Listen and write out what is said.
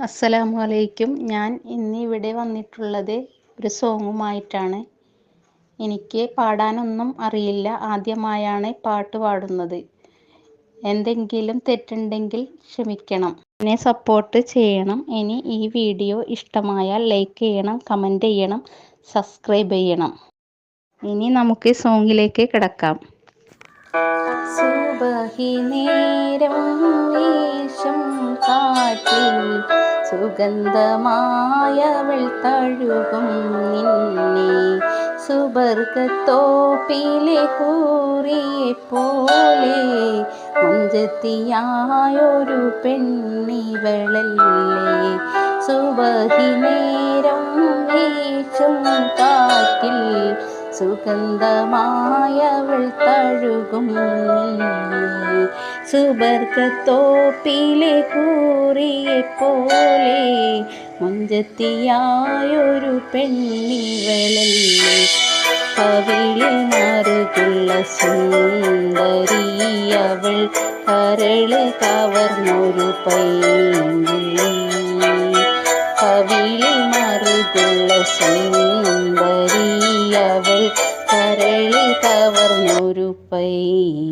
അസ്സലാമു അലൈക്കും. ഞാൻ ഇന്നിവിടെ വന്നിട്ടുള്ളത് ഒരു സോങ്ങുമായിട്ടാണ്. എനിക്ക് പാടാനൊന്നും അറിയില്ല, ആദ്യമായാണ് പാട്ട് പാടുന്നത്. എന്തെങ്കിലും തെറ്റുണ്ടെങ്കിൽ ക്ഷമിക്കണം, എന്നെ സപ്പോർട്ട് ചെയ്യണം. ഇനി ഈ വീഡിയോ ഇഷ്ടമായാൽ ലൈക്ക് ചെയ്യണം, കമൻറ്റ് ചെയ്യണം, സബ്സ്ക്രൈബ് ചെയ്യണം. ഇനി നമുക്ക് സോങ്ങിലേക്ക് കിടക്കാം. സുബഹി നേരം വീശും കാറ്റിൽ സുഗന്ധമായവൾ തഴുകും നിന്നെ, സുബർഗത്തോപ്പിലെ ഹൂറിയെ പോലെ മുഞ്ചത്തിയായൊരു പെണ്ണിവളല്ലേ. സുബഹി നേരം വീശും കാറ്റിൽ സുഗന്ധമായവൾ തഴുകും നിന്നെ, സുബർഗത്തോപ്പിലെ ഹൂറിയെ പോലെ മുഞ്ചത്തിയായൊരു പെണ്ണിവളല്ലേ. കവിളിൽ മറുകുള്ള സുന്ദരിയവൾ, കരള് കവർന്നൊരു പൈങ്കിളി. കവിളിൽ മറുകുള്ള സുന്ദരിയവൾ, കരള് കവർന്നൊരു പൈങ്കിളി.